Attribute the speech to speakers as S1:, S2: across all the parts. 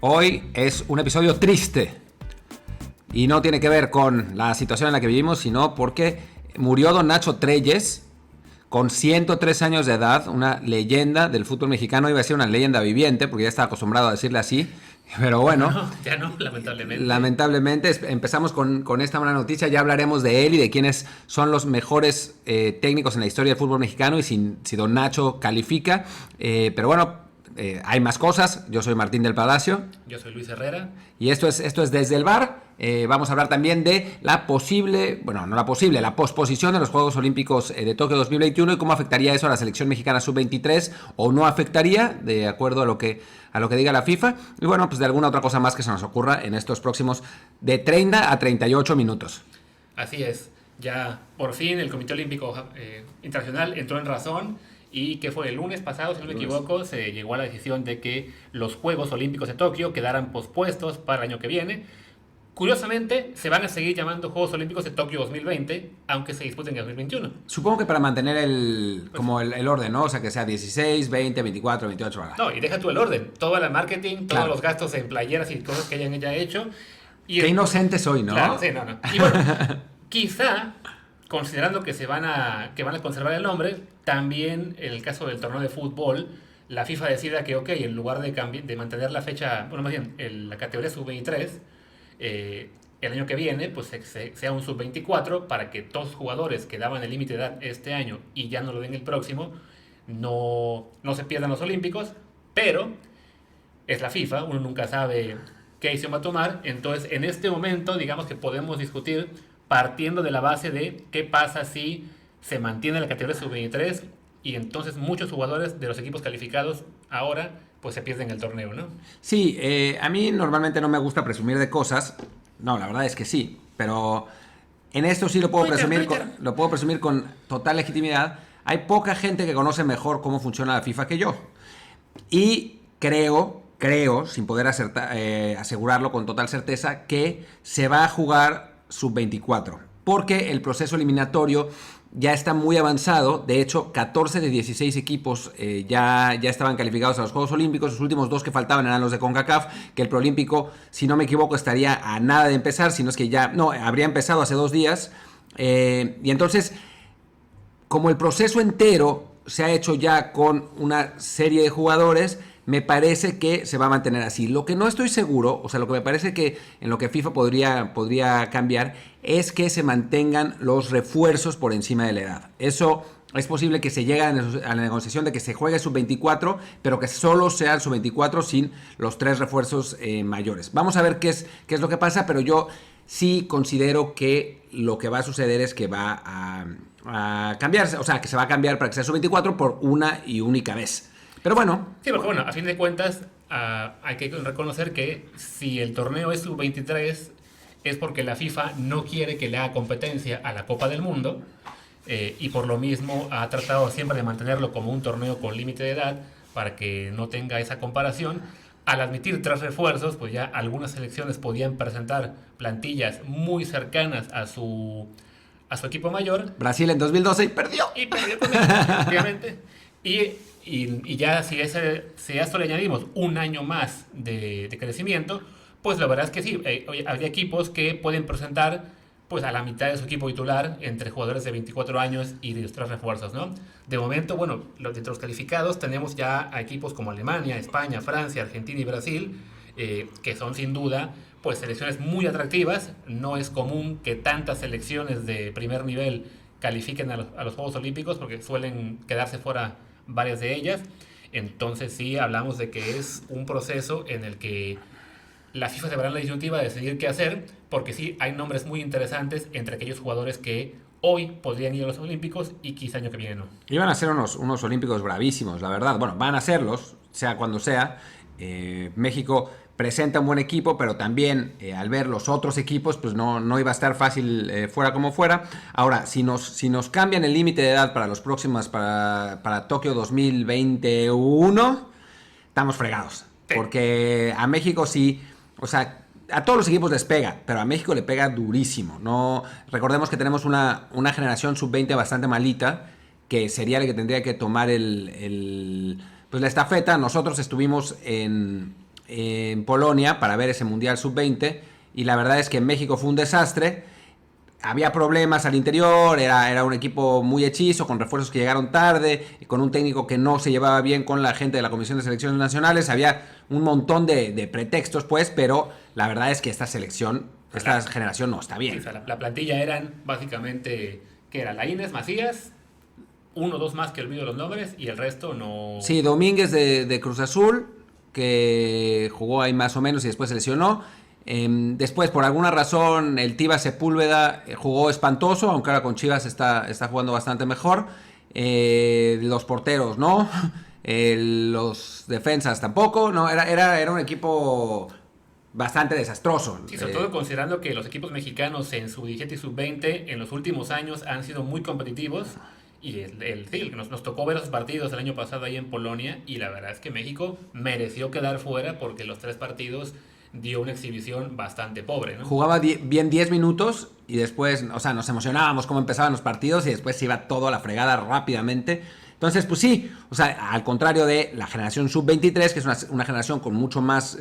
S1: Hoy es un episodio triste y no tiene que ver con la situación en la que vivimos, sino porque murió don Nacho Treyes con 103 años de edad, una leyenda del fútbol mexicano. Iba a ser una leyenda viviente porque ya estaba acostumbrado a decirle así, pero bueno.
S2: No, ya no, lamentablemente.
S1: Lamentablemente empezamos con esta mala noticia. Ya hablaremos de él y de quiénes son los mejores técnicos en la historia del fútbol mexicano y si don Nacho califica. Pero bueno, hay más cosas. Yo soy Martín del Palacio.
S2: Yo soy Luis Herrera.
S1: Y esto es Desde el Bar. Vamos a hablar también de la posposición de los Juegos Olímpicos de Tokio 2021 y cómo afectaría eso a la selección mexicana sub-23 o no afectaría, de acuerdo a lo que diga la FIFA. Y bueno, pues de alguna otra cosa más que se nos ocurra en estos próximos de 30 a 38 minutos.
S2: Así es. Ya por fin el Comité Olímpico Internacional entró en razón. Y que fue el lunes pasado, si no me equivoco, se llegó a la decisión de que los Juegos Olímpicos de Tokio quedaran pospuestos para el año que viene. Curiosamente, se van a seguir llamando Juegos Olímpicos de Tokio 2020, aunque se disputen en 2021.
S1: Supongo que para mantener el orden, ¿no? O sea, que sea 16, 20, 24, 28 horas.
S2: No, y deja tú el orden. Todo el marketing, todos los gastos en playeras y cosas que hayan ya hecho. Y
S1: qué inocente soy, ¿no?
S2: Claro, sí, no. Y bueno, quizá, considerando que van a conservar el nombre, también en el caso del torneo de fútbol, la FIFA decida que, en lugar de mantener la fecha, bueno, más bien, la categoría sub-23, el año que viene, pues sea un sub-24 para que todos los jugadores que daban el límite de edad este año y ya no lo den el próximo, no se pierdan los Olímpicos, pero es la FIFA, uno nunca sabe qué decisión va a tomar. Entonces, en este momento, digamos que podemos discutir partiendo de la base de qué pasa si se mantiene la categoría sub-23 y entonces muchos jugadores de los equipos calificados ahora pues se pierden el torneo, ¿no?
S1: Sí, a mí normalmente no me gusta presumir de cosas. No, la verdad es que sí, pero en esto sí lo puedo presumir con total legitimidad. Hay poca gente que conoce mejor cómo funciona la FIFA que yo. Y creo, sin poder asegurarlo con total certeza, que se va a jugar sub-24, porque el proceso eliminatorio ya está muy avanzado. De hecho, 14 de 16 equipos ya estaban calificados a los Juegos Olímpicos. Los últimos dos que faltaban eran los de CONCACAF, que el preolímpico, si no me equivoco, estaría a nada de empezar, si no es que ya, no, habría empezado hace 2 días. Y entonces, como el proceso entero se ha hecho ya con una serie de jugadores, me parece que se va a mantener así. Lo que no estoy seguro, o sea, lo que me parece que en lo que FIFA podría cambiar, es que se mantengan los refuerzos por encima de la edad. Eso es posible que se llegue a la negociación de que se juegue sub-24, pero que solo sea el sub-24 sin los 3 refuerzos mayores. Vamos a ver qué es lo que pasa, pero yo sí considero que lo que va a suceder es que va a cambiarse, o sea, que se va a cambiar para que sea sub-24 por una y única vez. Pero bueno.
S2: Sí, porque bueno, a fin de cuentas hay que reconocer que si el torneo es sub-23 es porque la FIFA no quiere que le haga competencia a la Copa del Mundo y por lo mismo ha tratado siempre de mantenerlo como un torneo con límite de edad para que no tenga esa comparación. Al admitir 3 refuerzos, pues ya algunas selecciones podían presentar plantillas muy cercanas a su equipo mayor.
S1: Brasil en 2012 y perdió.
S2: Y perdió también, obviamente. Y ya si a esto le añadimos un año más de crecimiento, pues la verdad es que sí, habría equipos que pueden presentar pues a la mitad de su equipo titular entre jugadores de 24 años y de los 3 refuerzos, ¿no? De momento, bueno, entre los calificados tenemos ya a equipos como Alemania, España, Francia, Argentina y Brasil, que son sin duda pues selecciones muy atractivas. No es común que tantas selecciones de primer nivel califiquen a los Juegos Olímpicos porque suelen quedarse fuera varias de ellas. Entonces sí hablamos de que es un proceso en el que la FIFA se verá en la disyuntiva de decidir qué hacer, porque sí hay nombres muy interesantes entre aquellos jugadores que hoy podrían ir a los Olímpicos y quizá año que viene no.
S1: Iban a ser unos Olímpicos bravísimos, la verdad. Bueno, van a serlos, sea cuando sea. México presenta un buen equipo, pero también al ver los otros equipos, pues no iba a estar fácil fuera como fuera. Ahora, si nos cambian el límite de edad para los próximos, para Tokio 2021, estamos fregados. Sí. Porque a México sí, o sea, a todos los equipos les pega, pero a México le pega durísimo. No, recordemos que tenemos una generación sub-20 bastante malita, que sería la que tendría que tomar pues la estafeta. Nosotros estuvimos en en Polonia para ver ese Mundial Sub-20 y la verdad es que en México fue un desastre. Había problemas al interior, era un equipo muy hechizo, con refuerzos que llegaron tarde, y con un técnico que no se llevaba bien con la gente de la Comisión de Selecciones Nacionales. Había un montón de pretextos, pues, pero la verdad es que esta generación no está bien.
S2: Sí, o sea, la plantilla eran básicamente, ¿qué era? Laínez, Macías, uno o dos más que olvido los nombres, y el resto no...
S1: Sí, Domínguez de Cruz Azul, que jugó ahí más o menos y después se lesionó. Después, por alguna razón, el Tiva Sepúlveda jugó espantoso, aunque ahora con Chivas está jugando bastante mejor. Los porteros, ¿no? Los defensas tampoco. No, era un equipo bastante desastroso.
S2: Sí, sobre todo considerando que los equipos mexicanos en sub-17 y sub-20 en los últimos años han sido muy competitivos. Y nos tocó ver esos partidos el año pasado ahí en Polonia. Y la verdad es que México mereció quedar fuera porque los 3 partidos dio una exhibición bastante pobre, ¿no?
S1: Jugaba bien 10 minutos y después, o sea, nos emocionábamos cómo empezaban los partidos y después se iba todo a la fregada rápidamente. Entonces, pues sí, o sea, al contrario de la generación sub-23, que es una generación con mucho más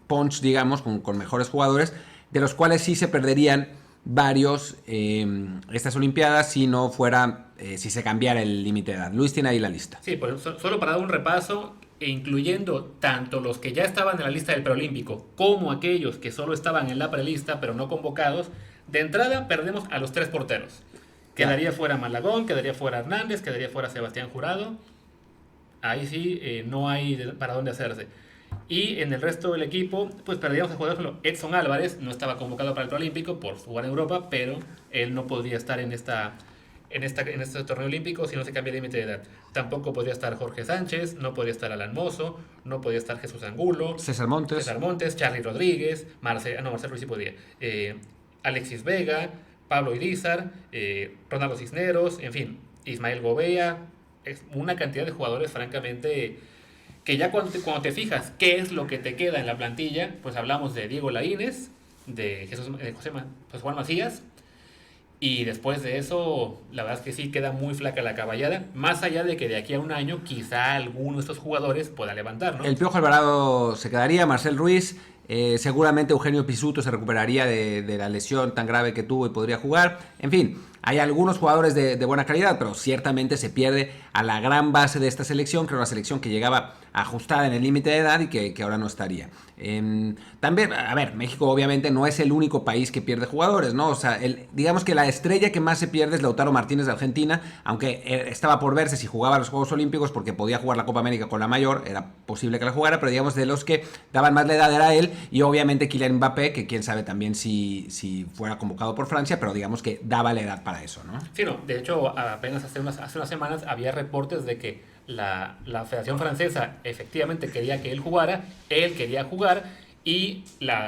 S1: punch, digamos, con mejores jugadores, de los cuales sí se perderían varios estas Olimpiadas si no fuera, si se cambiara el límite de edad. Luis tiene ahí la lista.
S2: Sí, pues, solo para dar un repaso, e incluyendo tanto los que ya estaban en la lista del preolímpico como aquellos que solo estaban en la prelista pero no convocados, de entrada perdemos a los 3 porteros. Quedaría fuera Malagón, quedaría fuera Hernández, quedaría fuera Sebastián Jurado. Ahí sí no hay para dónde hacerse. Y en el resto del equipo, pues perderíamos a jugadores como Edson Álvarez, no estaba convocado para el preolímpico por jugar en Europa, pero él no podría estar en este torneo olímpico si no se cambia el límite de edad. Tampoco podría estar Jorge Sánchez, no podría estar Alan Mozo, no podría estar Jesús Angulo,
S1: César Montes,
S2: Charly Rodríguez, Marcel Ruiz sí podía, Alexis Vega, Pablo Irizar, Ronaldo Cisneros, en fin, Ismael Gobea. Es una cantidad de jugadores, francamente, que ya cuando te fijas qué es lo que te queda en la plantilla, pues hablamos de Diego Laínez, de José Juan Macías. Y después de eso, la verdad es que sí queda muy flaca la caballada, más allá de que de aquí a un año quizá alguno de estos jugadores pueda levantar, ¿no?
S1: El Piojo Alvarado se quedaría, Marcel Ruiz, seguramente Eugenio Pisuto se recuperaría de la lesión tan grave que tuvo y podría jugar. En fin, hay algunos jugadores de buena calidad, pero ciertamente se pierde a la gran base de esta selección, que era una selección que llegaba ajustada en el límite de edad y que ahora no estaría. También, a ver, México obviamente no es el único país que pierde jugadores, ¿no? O sea, digamos que la estrella que más se pierde es Lautaro Martínez de Argentina, aunque estaba por verse si jugaba a los Juegos Olímpicos porque podía jugar la Copa América con la mayor, era posible que la jugara, pero digamos de los que daban más la edad era él, y obviamente Kylian Mbappé, que quién sabe también si fuera convocado por Francia, pero digamos que daba la edad para eso, ¿no?
S2: Sí, no, de hecho apenas hace unas semanas había reportes de que la Federación Francesa efectivamente quería que él quería jugar y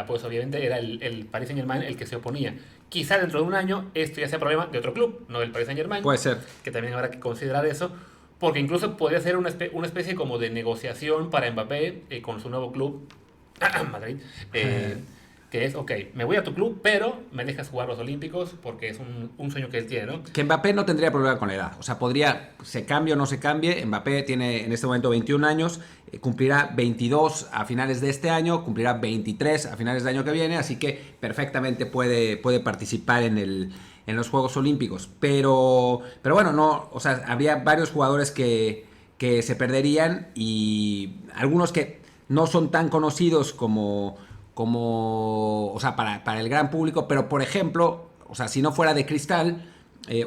S2: pues obviamente era el Paris Saint-Germain el que se oponía. Quizá dentro de un año esto ya sea problema de otro club, no del Paris Saint-Germain.
S1: Puede ser.
S2: Que también habrá que considerar eso, porque incluso podría ser una especie como de negociación para Mbappé con su nuevo club, Madrid, que es, ok, me voy a tu club, pero me dejas jugar los Olímpicos porque es un sueño que él tiene, ¿no?
S1: Que Mbappé no tendría problema con la edad. O sea, se cambie o no se cambie. Mbappé tiene en este momento 21 años, cumplirá 22 a finales de este año, cumplirá 23 a finales del año que viene, así que perfectamente puede participar en los Juegos Olímpicos. Pero bueno, no, o sea, habría varios jugadores que se perderían y algunos que no son tan conocidos como o sea, para el gran público, pero por ejemplo, o sea, si no fuera de cristal,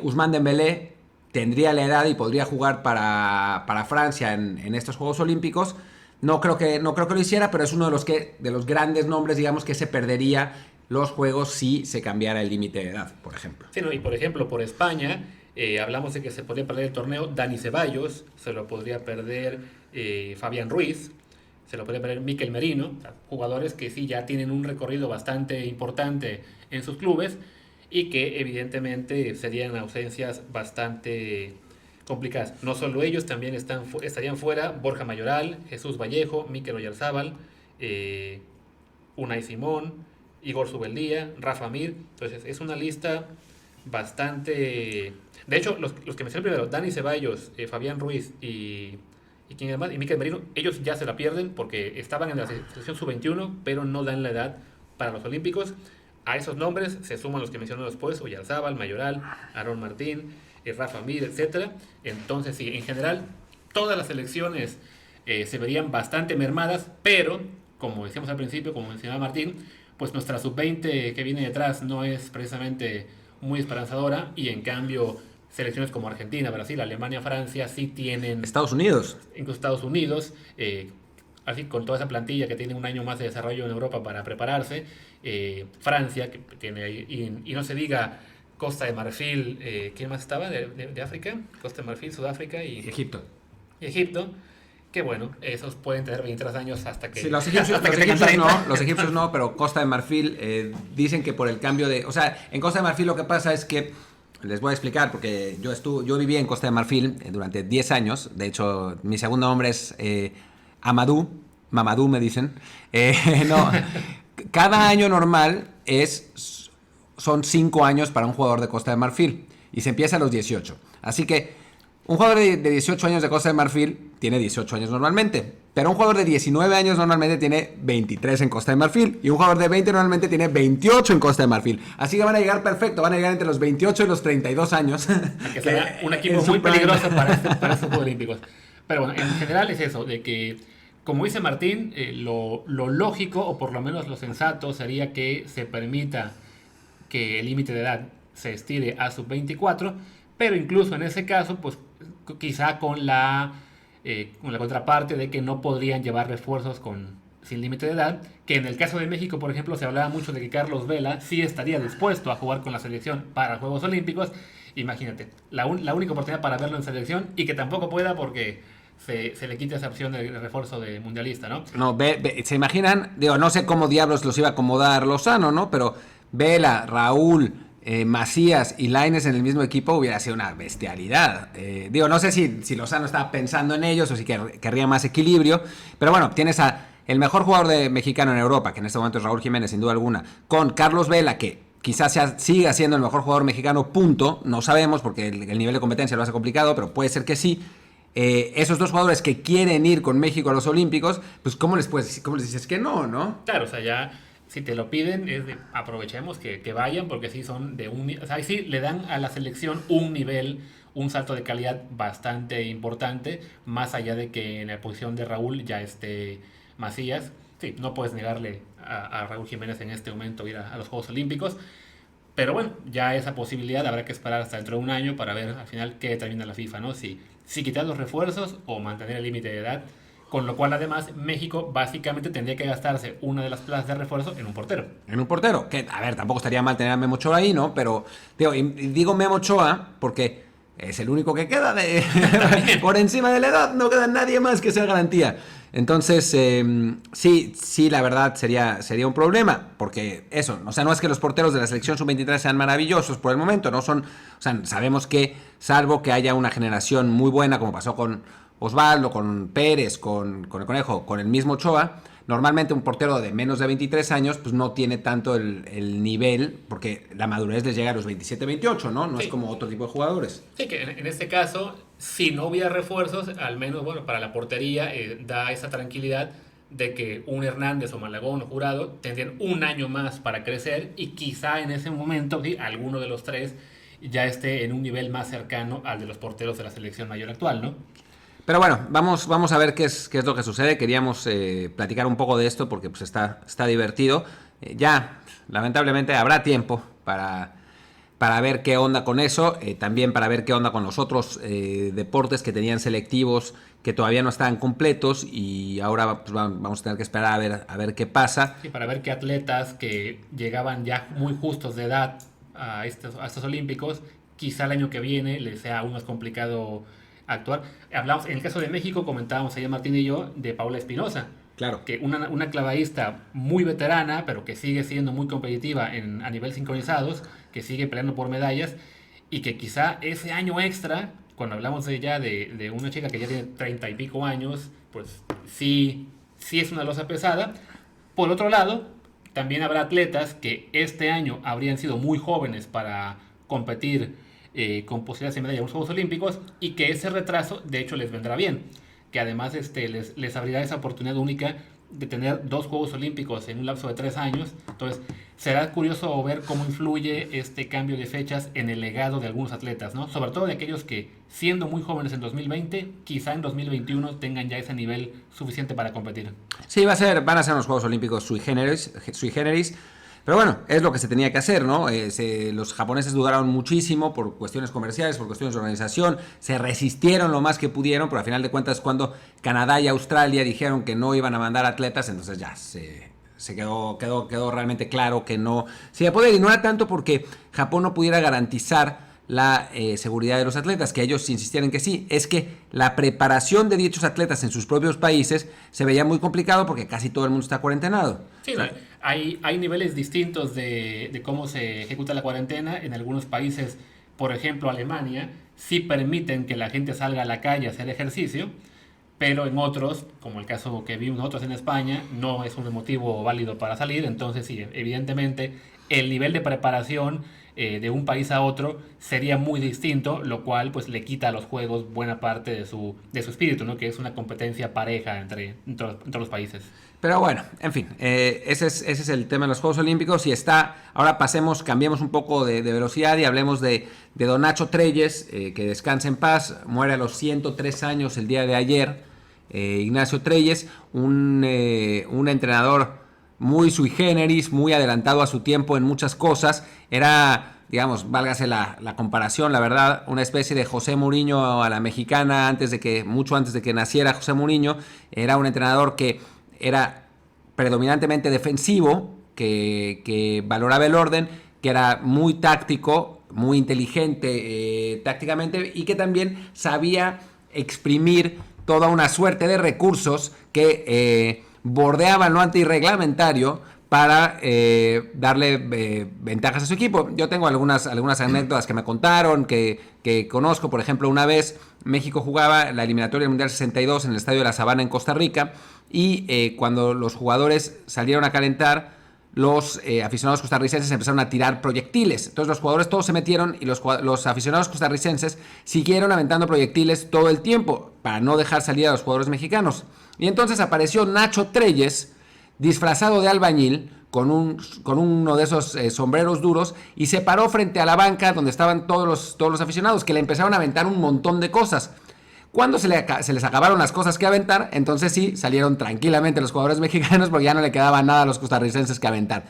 S1: Ousmane Dembélé tendría la edad y podría jugar para Francia en estos Juegos Olímpicos. No creo que lo hiciera, pero es uno de los grandes nombres, digamos, que se perdería los Juegos si se cambiara el límite de edad, por ejemplo.
S2: Sí, ¿no? Y por ejemplo, por España, hablamos de que se podría perder el torneo Dani Ceballos, se lo podría perder Fabián Ruiz, se lo puede perder Mikel Merino, o sea, jugadores que sí ya tienen un recorrido bastante importante en sus clubes y que evidentemente serían ausencias bastante complicadas. No solo ellos, también estarían fuera Borja Mayoral, Jesús Vallejo, Mikel Oyarzábal, Unai Simón, Igor Zubeldía, Rafa Mir. Entonces es una lista bastante... De hecho, los que mencioné primero, Dani Ceballos, Fabián Ruiz y y quién más, y Mikel Merino, ellos ya se la pierden porque estaban en la selección sub-21, pero no dan la edad para los Olímpicos. A esos nombres se suman los que mencioné después, Oyarzábal, Mayoral, Aarón Martín, Rafa Mir, etcétera. Entonces, sí, en general, todas las selecciones se verían bastante mermadas, pero, como decíamos al principio, como mencionaba Martín, pues nuestra sub-20 que viene detrás no es precisamente muy esperanzadora, y en cambio selecciones como Argentina, Brasil, Alemania, Francia sí tienen...
S1: Estados Unidos.
S2: Incluso Estados Unidos, así con toda esa plantilla que tiene un año más de desarrollo en Europa para prepararse. Francia, que tiene ahí, y no se diga Costa de Marfil, ¿quién más estaba de África? Costa de Marfil, Sudáfrica y
S1: Egipto.
S2: Y Egipto, que bueno, esos pueden tener 23 años hasta que...
S1: Sí, los egipcios no, pero Costa de Marfil dicen que por el cambio de... O sea, en Costa de Marfil lo que pasa es que, les voy a explicar, porque yo viví en Costa de Marfil durante 10 años, de hecho, mi segundo nombre es Mamadou me dicen. No, cada año normal son 5 años para un jugador de Costa de Marfil, y se empieza a los 18. Así que un jugador de 18 años de Costa de Marfil tiene 18 años normalmente, pero un jugador de 19 años normalmente tiene 23 en Costa de Marfil, y un jugador de 20 normalmente tiene 28 en Costa de Marfil. Así que van a llegar perfecto, van a llegar entre los 28 y los 32 años.
S2: Que será un equipo muy peligroso para estos Juegos Olímpicos. Pero bueno, en general es eso, de que, como dice Martín, lo lógico, o por lo menos lo sensato, sería que se permita que el límite de edad se estire a sub-24, pero incluso en ese caso, pues quizá con la contraparte de que no podrían llevar refuerzos sin límite de edad, que en el caso de México, por ejemplo, se hablaba mucho de que Carlos Vela sí estaría dispuesto a jugar con la selección para Juegos Olímpicos. Imagínate, la única oportunidad para verlo en selección, y que tampoco pueda porque se le quita esa opción de refuerzo de mundialista, ¿no?
S1: No, se imaginan, digo, no sé cómo diablos los iba a acomodar Lozano, ¿no? Pero Vela, Raúl, Macías y Lainez en el mismo equipo hubiera sido una bestialidad. Digo, no sé si Lozano estaba pensando en ellos o si querría más equilibrio, pero bueno, tienes a el mejor jugador mexicano en Europa, que en este momento es Raúl Jiménez, sin duda alguna, con Carlos Vela, que quizás siga siendo el mejor jugador mexicano, punto, no sabemos porque el nivel de competencia lo hace complicado, pero puede ser que sí. Esos dos jugadores que quieren ir con México a los Olímpicos, pues ¿cómo les dices que no, no?
S2: Claro, o sea, ya si te lo piden, aprovechemos que vayan, porque sí son o sea, sí le dan a la selección un nivel, un salto de calidad bastante importante, más allá de que en la posición de Raúl ya esté Macías. Sí, no puedes negarle a Raúl Jiménez en este momento ir a los Juegos Olímpicos, pero bueno, ya esa posibilidad habrá que esperar hasta dentro de un año para ver al final qué determina la FIFA, ¿no? Si quitar los refuerzos o mantener el límite de edad. Con lo cual, además, México básicamente tendría que gastarse una de las plazas de refuerzo en un portero.
S1: En un portero, que, a ver, tampoco estaría mal tener a Memo Ochoa ahí, ¿no? Pero, digo Memo Ochoa porque es el único que queda por encima de la edad, no queda nadie más que sea garantía. Entonces, sí, la verdad sería un problema, porque eso, o sea, no es que los porteros de la selección sub-23 sean maravillosos por el momento, no son, o sea, sabemos que, salvo que haya una generación muy buena, como pasó con Osvaldo, con Pérez, con el Conejo, con el mismo Ochoa, normalmente un portero de menos de 23 años pues no tiene tanto el nivel, porque la madurez les llega a los 27, 28, ¿no? No
S2: sí.
S1: Es como otro tipo de jugadores.
S2: Sí, que en este caso, si no hubiera refuerzos, al menos, bueno, para la portería da esa tranquilidad de que un Hernández o Malagón o Jurado tendrían un año más para crecer, y quizá en ese momento, ¿sí?, alguno de los tres ya esté en un nivel más cercano al de los porteros de la selección mayor actual, ¿no?
S1: Pero bueno, vamos a ver qué es lo que sucede. Queríamos platicar un poco de esto porque pues está divertido. Ya, lamentablemente, habrá tiempo para ver qué onda con eso. También para ver qué onda con los otros deportes que tenían selectivos que todavía no estaban completos, y ahora pues, vamos a tener que esperar a ver qué pasa.
S2: Sí, para ver qué atletas que llegaban ya muy justos de edad a estos Olímpicos, quizá el año que viene les sea aún más complicado actuar. Hablamos, en el caso de México, comentábamos ayer Martín y yo de Paula Espinosa.
S1: Claro.
S2: Que una clavadista muy veterana, pero que sigue siendo muy competitiva a nivel sincronizados, que sigue peleando por medallas, y que quizá ese año extra, cuando hablamos de una chica que ya tiene 30 y pico años, pues sí es una losa pesada. Por otro lado, también habrá atletas que este año habrían sido muy jóvenes para competir con posibilidades de medalla en los Juegos Olímpicos, y que ese retraso de hecho les vendrá bien. que además les abrirá esa oportunidad única de tener 2 Juegos Olímpicos en un lapso de 3 años. Entonces, será curioso ver cómo influye este cambio de fechas en el legado de algunos atletas, ¿no? Sobre todo de aquellos que, siendo muy jóvenes en 2020, quizá en 2021 tengan ya ese nivel suficiente para competir.
S1: Sí, van a ser unos Juegos Olímpicos sui generis. Pero bueno, es lo que se tenía que hacer, ¿no? Los japoneses dudaron muchísimo por cuestiones comerciales, por cuestiones de organización, se resistieron lo más que pudieron, pero al final de cuentas cuando Canadá y Australia dijeron que no iban a mandar atletas, entonces ya se quedó realmente claro que no se iba a poder. Y no era tanto porque Japón no pudiera garantizar la seguridad de los atletas, que ellos insistían en que sí, es que la preparación de dichos atletas en sus propios países se veía muy complicado porque casi todo el mundo está cuarentenado.
S2: Sí, hay niveles distintos de cómo se ejecuta la cuarentena. En algunos países, por ejemplo Alemania, sí permiten que la gente salga a la calle a hacer ejercicio, pero en otros, como el caso que vimos nosotros en España, no es un motivo válido para salir. Entonces sí, evidentemente el nivel de preparación de un país a otro sería muy distinto, lo cual pues le quita a los juegos buena parte de su espíritu, ¿no? Que es una competencia pareja entre los países.
S1: Pero bueno, en fin, ese es el tema de los Juegos Olímpicos y ahora cambiemos un poco de velocidad y hablemos de don Nacho Treyes, que descansa en paz, muere a los 103 años el día de ayer. Ignacio Treyes, un entrenador muy sui generis, muy adelantado a su tiempo en muchas cosas. Era, digamos, válgase la comparación, la verdad, una especie de José Mourinho a la mexicana, mucho antes de que naciera José Mourinho. Era un entrenador que era predominantemente defensivo, que valoraba el orden, que era muy táctico, muy inteligente tácticamente, y que también sabía exprimir toda una suerte de recursos que bordeaban lo antirreglamentario para darle ventajas a su equipo. Yo tengo algunas anécdotas que me contaron, que conozco. Por ejemplo, una vez México jugaba la eliminatoria del Mundial 62 en el Estadio de la Sabana en Costa Rica, y cuando los jugadores salieron a calentar, los aficionados costarricenses empezaron a tirar proyectiles. Entonces los jugadores todos se metieron y los aficionados costarricenses siguieron aventando proyectiles todo el tiempo para no dejar salir a los jugadores mexicanos. Y entonces apareció Nacho Treyes disfrazado de albañil con uno de esos sombreros duros y se paró frente a la banca donde estaban todos los aficionados, que le empezaron a aventar un montón de cosas. Cuando se les acabaron las cosas que aventar, entonces sí, salieron tranquilamente los jugadores mexicanos porque ya no le quedaba nada a los costarricenses que aventar.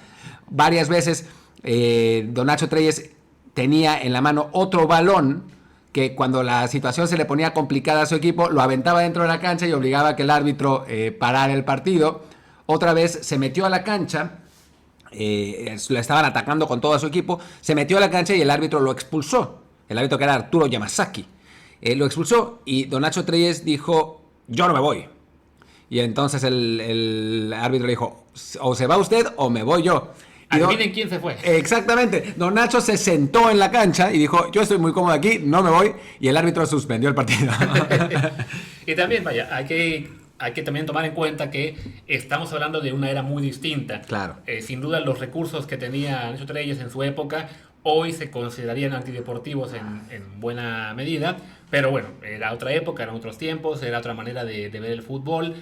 S1: Varias veces don Nacho Treyes tenía en la mano otro balón que cuando la situación se le ponía complicada a su equipo, lo aventaba dentro de la cancha y obligaba a que el árbitro parara el partido. Otra vez se metió a la cancha, le estaban atacando con todo a su equipo, se metió a la cancha y el árbitro lo expulsó. El árbitro, que era Arturo Yamazaki. Lo expulsó y don Nacho Treyes dijo: yo no me voy. Y entonces el árbitro le dijo: o se va usted o me voy yo.
S2: Adivinen quién se fue.
S1: Exactamente. Don Nacho se sentó en la cancha y dijo: yo estoy muy cómodo aquí, no me voy. Y el árbitro suspendió el partido.
S2: Y también, vaya, hay que también tomar en cuenta que estamos hablando de una era muy distinta.
S1: Claro.
S2: Sin duda los recursos que tenía Nacho Treyes en su época hoy se considerarían antideportivos en buena medida, pero bueno, era otra época, eran otros tiempos, era otra manera de ver el fútbol,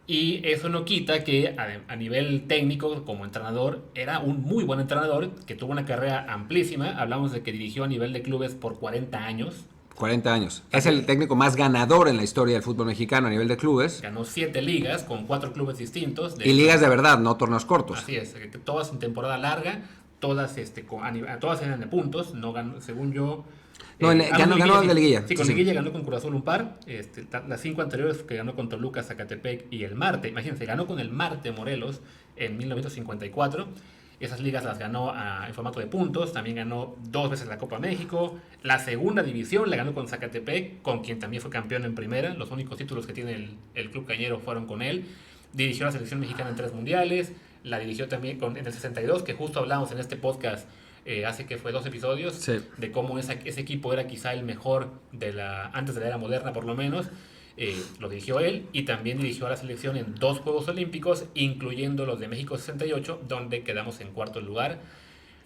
S2: y eso no quita que a nivel técnico, como entrenador, era un muy buen entrenador, que tuvo una carrera amplísima. Hablamos de que dirigió a nivel de clubes por 40 años.
S1: 40 años. Es el técnico más ganador en la historia del fútbol mexicano a nivel de clubes.
S2: Ganó 7 ligas con 4 clubes distintos.
S1: Y ligas de verdad, no torneos cortos.
S2: Así es, todas en temporada larga, todas eran de puntos, no ganó, según yo.
S1: No, ganó de liguilla.
S2: Sí, con liguilla ganó con Cruz Azul un par. Las 5 anteriores que ganó con Toluca, Zacatepec y el Marte. Imagínense, ganó con el Marte Morelos en 1954. Esas ligas las ganó en formato de puntos. También ganó 2 veces la Copa México. La segunda división la ganó con Zacatepec, con quien también fue campeón en primera. Los únicos títulos que tiene el club cañero fueron con él. Dirigió a la selección mexicana en 3 mundiales. La dirigió también en el 62, que justo hablamos en este podcast hace que fue 2 episodios, sí, de cómo ese equipo era quizá el mejor antes de la era moderna, por lo menos. Lo dirigió él, y también dirigió a la selección en 2 Juegos Olímpicos, incluyendo los de México 68, donde quedamos en 4.º lugar.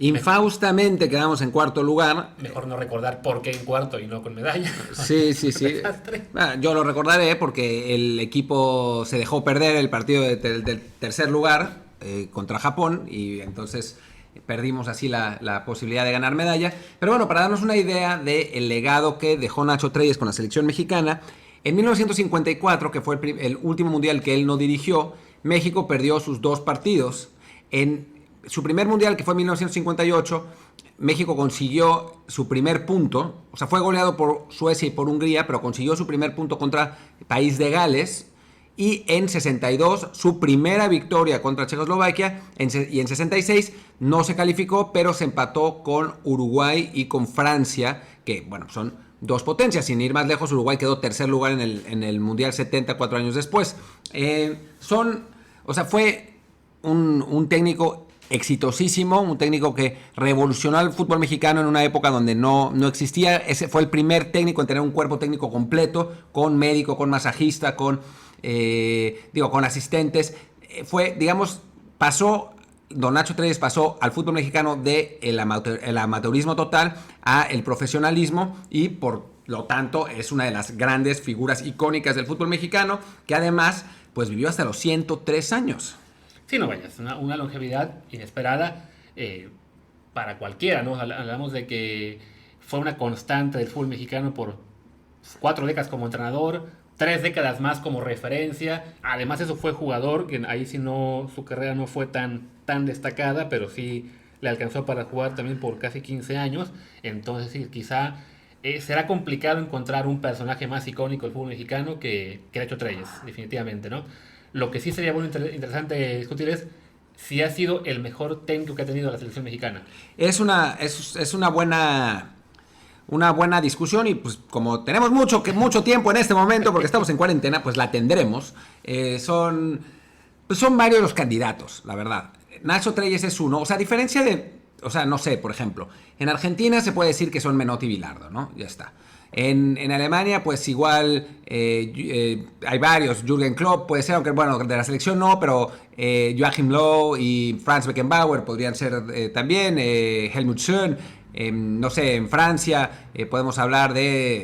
S1: Infaustamente quedamos en cuarto lugar.
S2: Mejor no recordar por qué en cuarto y no con medalla.
S1: Sí. Yo lo recordaré porque el equipo se dejó perder el partido del tercer lugar contra Japón y entonces perdimos así la posibilidad de ganar medalla. Pero bueno, para darnos una idea del legado que dejó Nacho Treyes con la selección mexicana, en 1954, que fue el último mundial que él no dirigió, México perdió sus 2 partidos. En su primer mundial, que fue en 1958, México consiguió su primer punto, o sea, fue goleado por Suecia y por Hungría, pero consiguió su primer punto contra País de Gales. Y en 62, su primera victoria contra Checoslovaquia. Y en 66 no se calificó, pero se empató con Uruguay y con Francia, que, bueno, son 2 potencias. Sin ir más lejos, Uruguay quedó tercer lugar en el Mundial 70, 4 años después. Fue un técnico exitosísimo, un técnico que revolucionó el fútbol mexicano en una época donde no existía. Ese fue el primer técnico en tener un cuerpo técnico completo, con médico, con masajista, con asistentes. Don Nacho Treyes pasó al fútbol mexicano el amateurismo total a el profesionalismo y por lo tanto es una de las grandes figuras icónicas del fútbol mexicano, que además pues vivió hasta los 103 años.
S2: Sí, no vayas, una longevidad inesperada para cualquiera, ¿no? Hablamos de que fue una constante del fútbol mexicano por 4 décadas como entrenador, 3 décadas más como referencia. Además, eso fue jugador, que ahí sí su carrera no fue tan destacada, pero sí le alcanzó para jugar también por casi 15 años. Entonces, sí, quizá será complicado encontrar un personaje más icónico del fútbol mexicano que Nacho Treyes, definitivamente, ¿no? Lo que sí sería muy interesante discutir es si ha sido el mejor técnico que ha tenido la selección mexicana.
S1: Es una buena discusión y pues como tenemos mucho tiempo en este momento porque estamos en cuarentena, pues la tendremos. Son varios los candidatos, la verdad. Nacho Treyes es uno, o sea, a diferencia de, no sé, por ejemplo, en Argentina se puede decir que son Menotti y Bilardo, ¿no? Ya está. En Alemania, pues igual hay varios. Jürgen Klopp puede ser, aunque bueno, de la selección no, pero Joachim Löw y Franz Beckenbauer podrían ser también, Helmut Schön. No sé, en Francia podemos hablar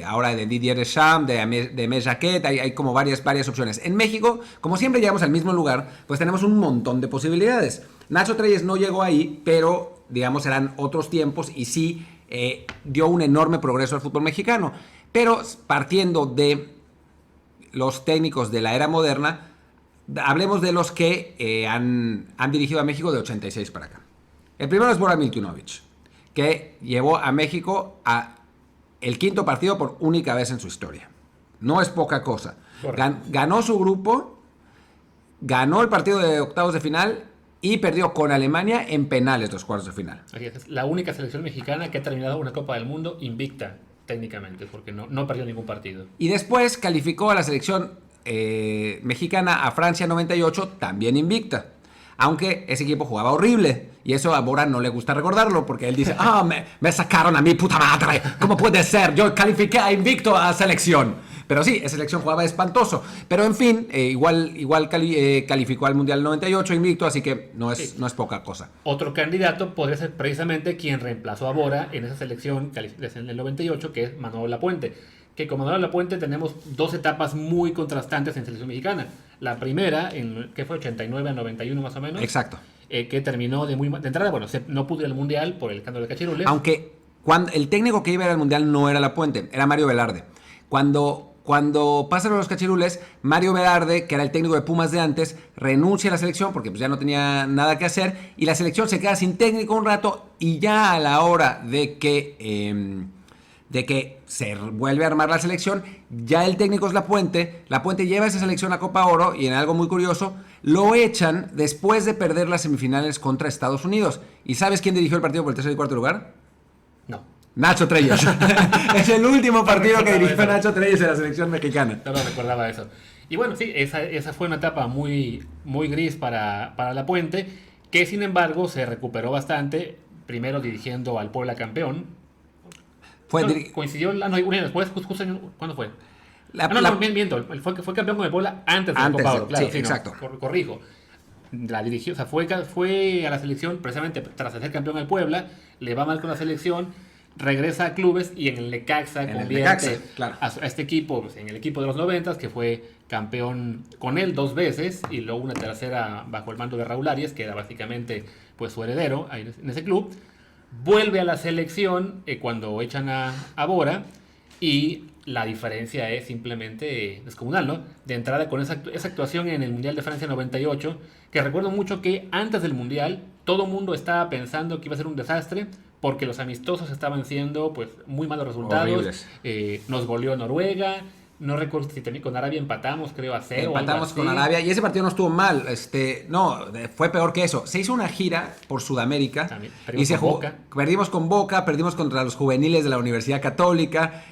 S1: ahora de Didier Deschamps, de Aimé Jacquet, hay como varias opciones. En México, como siempre llegamos al mismo lugar, pues tenemos un montón de posibilidades. Nacho Treyes no llegó ahí, pero digamos eran otros tiempos y sí dio un enorme progreso al fútbol mexicano. Pero partiendo de los técnicos de la era moderna, hablemos de los que han dirigido a México de 86 para acá. El primero es Bora Milutinovic, que llevó a México a el 5º partido por única vez en su historia. No es poca cosa. Ganó su grupo, ganó el partido de octavos de final y perdió con Alemania en penales los cuartos de final.
S2: Así es la única selección mexicana que ha terminado una Copa del Mundo invicta técnicamente, porque no perdió ningún partido.
S1: Y después calificó a la selección mexicana a Francia 98, también invicta. Aunque ese equipo jugaba horrible. Y eso a Bora no le gusta recordarlo, porque él dice, me sacaron a mi puta madre. ¿Cómo puede ser? Yo califiqué a invicto a selección. Pero sí, esa selección jugaba espantoso. Pero en fin, igual calificó al Mundial 98 invicto, así que no es poca cosa.
S2: Otro candidato podría ser precisamente quien reemplazó a Bora en esa selección en el 98, que es Manuel Lapuente. Que con Manuel Lapuente tenemos 2 etapas muy contrastantes en selección mexicana. La primera, que fue 89 a 91 más o menos.
S1: Exacto.
S2: Que terminó de entrada, bueno, no pudo ir al Mundial por el escándalo de Cachirules.
S1: Aunque el técnico que iba a ir al Mundial no era Lapuente, era Mario Velarde. Cuando pasaron los Cachirules, Mario Velarde, que era el técnico de Pumas de antes, renuncia a la selección porque pues, ya no tenía nada que hacer y la selección se queda sin técnico un rato y ya a la hora de que se vuelve a armar la selección, ya el técnico es Lapuente lleva esa selección a Copa Oro y en algo muy curioso, lo echan después de perder las semifinales contra Estados Unidos. ¿Y sabes quién dirigió el partido por el 3er y 4º lugar?
S2: No.
S1: Nacho Treyes. Es el último partido que dirigió Nacho Treyes en la selección mexicana.
S2: No recordaba eso. Y bueno, sí, esa fue una etapa muy, muy gris para Lapuente, que sin embargo se recuperó bastante, primero dirigiendo al Puebla campeón. Coincidió un año después, justo ¿cuándo fue? Miento, fue campeón con el Puebla antes de la Copa Oro, claro,
S1: sí, exacto.
S2: Corrijo. la dirigió, o sea, fue a la selección precisamente tras ser campeón al Puebla, le va mal con la selección, regresa a clubes y en el Necaxa convierte
S1: claro,
S2: a este equipo, pues, en el equipo de los 90, que fue campeón con él 2 veces y luego una tercera bajo el mando de Raúl Arias, que era básicamente pues su heredero ahí en ese club. Vuelve a la selección cuando echan a Bora, y la diferencia es simplemente descomunal, ¿no? De entrada con esa actuación en el Mundial de Francia 98, que recuerdo mucho que antes del Mundial todo el mundo estaba pensando que iba a ser un desastre, porque los amistosos estaban siendo pues muy malos resultados. Nos goleó Noruega. No recuerdo si también con Arabia empatamos, creo, a 0.
S1: Empatamos con Arabia y ese partido no estuvo mal. No, fue peor que eso. Se hizo una gira por Sudamérica
S2: también,
S1: y se jugó. Perdimos con Boca, perdimos contra los juveniles de la Universidad Católica.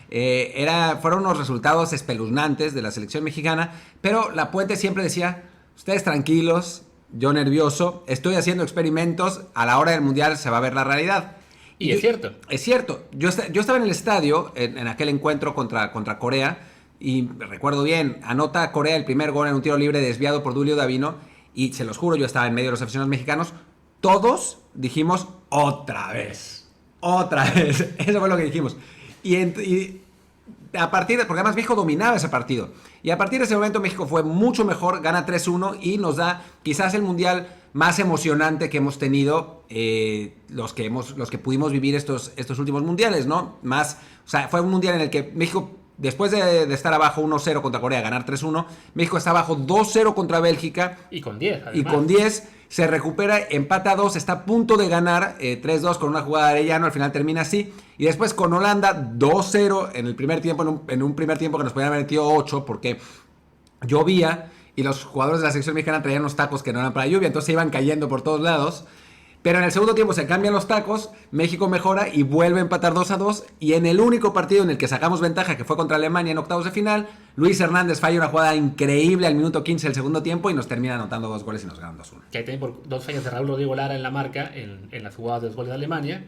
S1: Fueron unos resultados espeluznantes de la selección mexicana, pero La Puente siempre decía: ustedes tranquilos, yo nervioso, estoy haciendo experimentos, a la hora del Mundial se va a ver la realidad.
S2: Y es cierto.
S1: Es cierto. Yo estaba en el estadio en aquel encuentro contra Corea. Y recuerdo bien, anota Corea el primer gol en un tiro libre desviado por Dulio Davino. Y se los juro, yo estaba en medio de los aficionados mexicanos. Todos dijimos: otra vez. Eso fue lo que dijimos. Y a partir de, porque además México dominaba ese partido. Y a partir de ese momento México fue mucho mejor, gana 3-1 y nos da quizás el mundial más emocionante que hemos tenido, los que pudimos vivir estos últimos mundiales, ¿no? O sea, fue un mundial en el que México, después de estar abajo 1-0 contra Corea, ganar 3-1, México está abajo 2-0 contra Bélgica.
S2: Y con 10, además.
S1: Y con 10 se recupera, empata a 2, está a punto de ganar 3-2 con una jugada de Arellano, al final termina así. Y después con Holanda 2-0 en el primer tiempo, en un primer tiempo que nos podían haber metido 8 porque llovía y los jugadores de la selección mexicana traían unos tacos que no eran para lluvia, entonces se iban cayendo por todos lados. Pero en el segundo tiempo se cambian los tacos, México mejora y vuelve a empatar 2-2. Y en el único partido en el que sacamos ventaja, que fue contra Alemania en octavos de final, Luis Hernández falla una jugada increíble al minuto 15 del segundo tiempo y nos termina anotando 2 goles y nos ganan 2-1.
S2: Que ahí también por 2 fallas de Raúl Rodrigo Lara en la marca, en las jugadas de los goles de Alemania.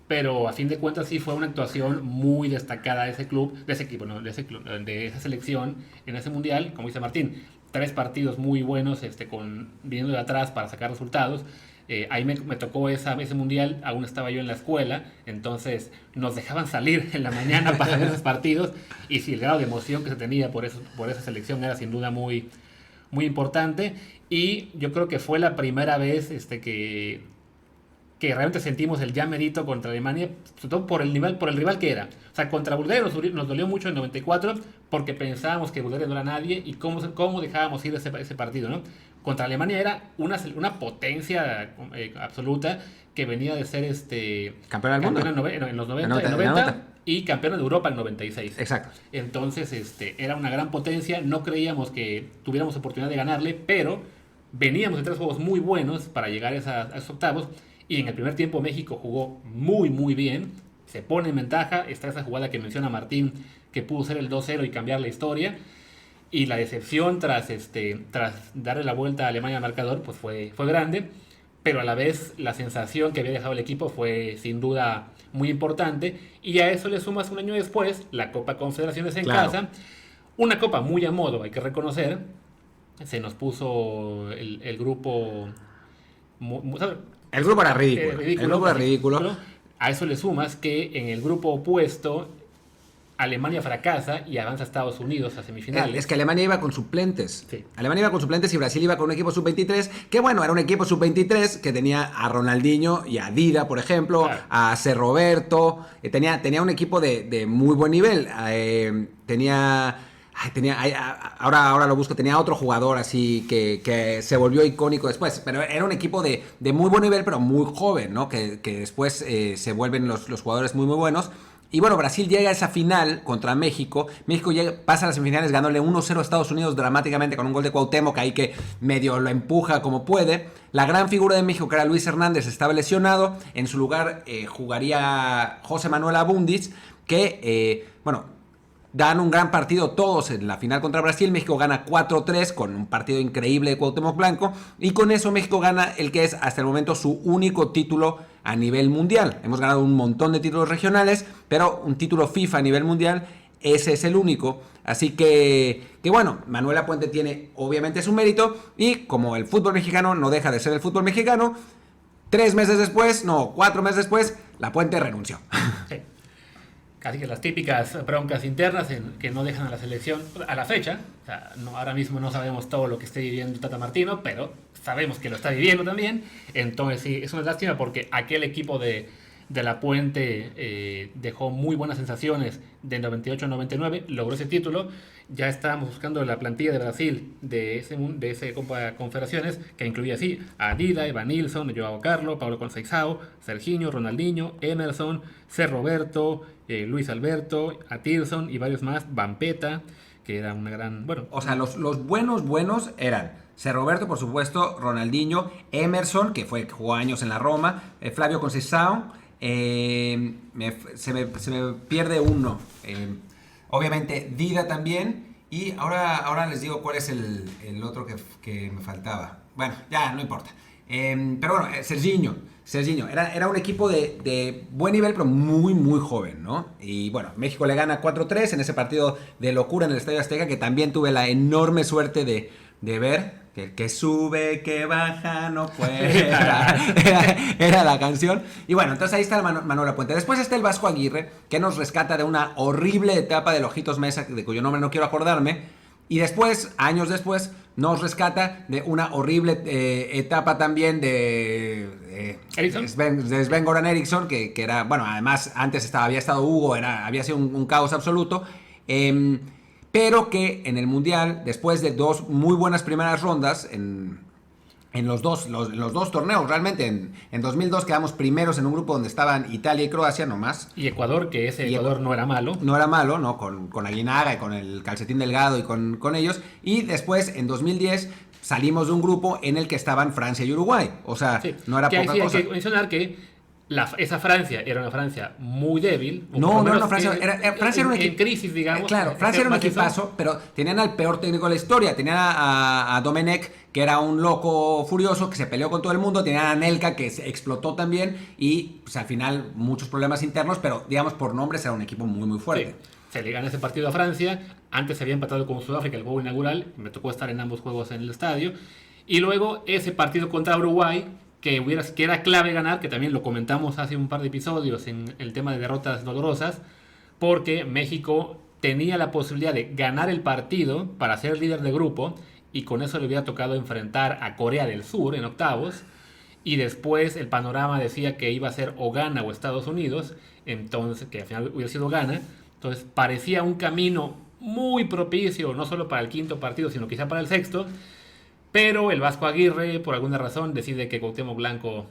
S2: Pero a fin de cuentas sí fue una actuación muy destacada de ese club, de esa selección en ese mundial. Como dice Martín, 3 partidos muy buenos viniendo de atrás para sacar resultados. Ahí me tocó ese mundial, aún estaba yo en la escuela, entonces nos dejaban salir en la mañana para ver esos partidos, y sí, el grado de emoción que se tenía por esa selección era sin duda muy, muy importante. Y yo creo que fue la primera vez que realmente sentimos el ya merito contra Alemania, sobre todo por el rival que era. O sea, contra Bulgaria nos dolió mucho en 94 porque pensábamos que Bulgaria no era nadie y cómo dejábamos ir ese partido, ¿no? Contra Alemania era una potencia absoluta que venía de ser
S1: campeón del mundo
S2: en los 90 y campeón de Europa en 96.
S1: Exacto.
S2: Entonces era una gran potencia, no creíamos que tuviéramos oportunidad de ganarle, pero veníamos de 3 juegos muy buenos para llegar a esos octavos. Y en el primer tiempo México jugó muy muy bien, se pone en ventaja, está esa jugada que menciona Martín, que pudo ser el 2-0 y cambiar la historia. Y la decepción tras darle la vuelta a Alemania al marcador pues fue grande, pero a la vez la sensación que había dejado el equipo fue sin duda muy importante. Y a eso le sumas un año después la Copa Confederaciones en casa, una copa muy a modo, hay que reconocer. Se nos puso el grupo...
S1: El grupo era ridículo. El grupo era ridículo.
S2: A eso le sumas que en el grupo opuesto Alemania fracasa y avanza a Estados Unidos a semifinales.
S1: Es que Alemania iba con suplentes.
S2: Sí.
S1: Alemania iba con suplentes y Brasil iba con un equipo sub-23, que bueno, era un equipo sub-23 que tenía a Ronaldinho y a Dida, por ejemplo, claro, a C. Roberto, tenía un equipo de muy buen nivel. Ahora lo busco, tenía otro jugador así que se volvió icónico después, pero era un equipo de muy buen nivel, pero muy joven, ¿no? Que después se vuelven los jugadores muy muy buenos. Y bueno, Brasil llega a esa final contra México. México pasa a las semifinales ganándole 1-0 a Estados Unidos dramáticamente con un gol de Cuauhtémoc ahí que medio lo empuja como puede. La gran figura de México, que era Luis Hernández, estaba lesionado. En su lugar jugaría José Manuel Abundis, que, dan un gran partido todos en la final contra Brasil. México gana 4-3 con un partido increíble de Cuauhtémoc Blanco. Y con eso México gana el que es hasta el momento su único título a nivel mundial. Hemos ganado un montón de títulos regionales, pero un título FIFA a nivel mundial ese es el único. Así que bueno, Manuel Lapuente tiene obviamente su mérito, y como el fútbol mexicano no deja de ser el fútbol mexicano, 4 meses después, Lapuente renunció.
S2: Sí. Casi que las típicas broncas internas que no dejan a la selección a la fecha. O sea, ahora mismo no sabemos todo lo que esté viviendo Tata Martino, pero sabemos que lo está viviendo también. Entonces sí, es una lástima porque aquel equipo de Lapuente dejó muy buenas sensaciones de 98-99, logró ese título. Ya estábamos buscando la plantilla de Brasil de ese Copa de Confederaciones, que incluía así a Dida, Evanilson, Joao Carlos, Pablo Conceição, Serginho, Ronaldinho, Emerson, C. Roberto, Luis Alberto, Atilson y varios más, Vampeta, que era una gran... Bueno,
S1: o sea, los buenos eran C. Roberto, por supuesto, Ronaldinho, Emerson, que jugó años en la Roma, Flavio Conceição, se me pierde uno, obviamente Dida también, y ahora les digo cuál es el otro que me faltaba. Bueno, ya no importa. Pero bueno, Serginho. Era un equipo de buen nivel, pero muy, muy joven, ¿no? Y bueno, México le gana 4-3 en ese partido de locura en el Estadio Azteca, que también tuve la enorme suerte de ver. Que sube, que baja, no puede. Era la canción. Y bueno, entonces ahí está Manuel Lapuente. Después está el Vasco Aguirre, que nos rescata de una horrible etapa del Ojitos Meza, de cuyo nombre no quiero acordarme. Y después, años después, nos rescata de una horrible etapa también de Sven-Goran Eriksson, que era, bueno, además antes había estado Hugo, había sido un caos absoluto. Pero que en el Mundial, después de 2 muy buenas primeras rondas, en los dos torneos, realmente en 2002 quedamos primeros en un grupo donde estaban Italia y Croacia nomás.
S2: Y Ecuador, que Ecuador no era malo.
S1: No era malo, ¿no? Con Aguinaga y con el Calcetín Delgado y con ellos. Y después, en 2010, salimos de un grupo en el que estaban Francia y Uruguay. O sea, sí, no era poca cosa.
S2: Hay que mencionar que esa Francia era una Francia muy débil.
S1: Francia era un equipo
S2: en crisis, digamos.
S1: Claro, Francia era un equipazo, pero tenían al peor técnico de la historia. Tenían a Domenech, que era un loco furioso que se peleó con todo el mundo. Tenían a Anelka, que se explotó también. Y pues, al final muchos problemas internos, pero digamos por nombres era un equipo muy, muy fuerte.
S2: Sí. Se le gana ese partido a Francia. Antes se había empatado con Sudáfrica el juego inaugural. Me tocó estar en ambos juegos en el estadio. Y luego ese partido contra Uruguay, que era clave ganar, que también lo comentamos hace un par de episodios en el tema de derrotas dolorosas, porque México tenía la posibilidad de ganar el partido para ser líder de grupo, y con eso le hubiera tocado enfrentar a Corea del Sur en octavos, y después el panorama decía que iba a ser o Ghana o Estados Unidos, entonces que al final hubiera sido Ghana. Entonces parecía un camino muy propicio, no solo para el quinto partido, sino quizá para el sexto. Pero el Vasco Aguirre, por alguna razón, decide que Cuauhtémoc Blanco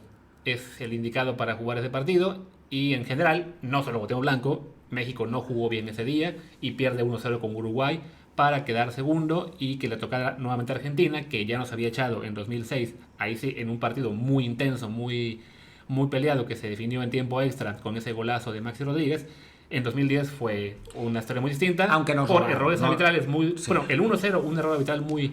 S2: es el indicado para jugar ese partido. Y en general, no solo Cuauhtémoc Blanco, México no jugó bien ese día y pierde 1-0 con Uruguay para quedar segundo, y que le tocara nuevamente a Argentina, que ya nos había echado en 2006, ahí sí, en un partido muy intenso, muy, muy peleado, que se definió en tiempo extra con ese golazo de Maxi Rodríguez. En 2010 fue una historia muy distinta,
S1: aunque no
S2: por errores arbitrales muy...
S1: Sí.
S2: Bueno, el 1-0, un error arbitral muy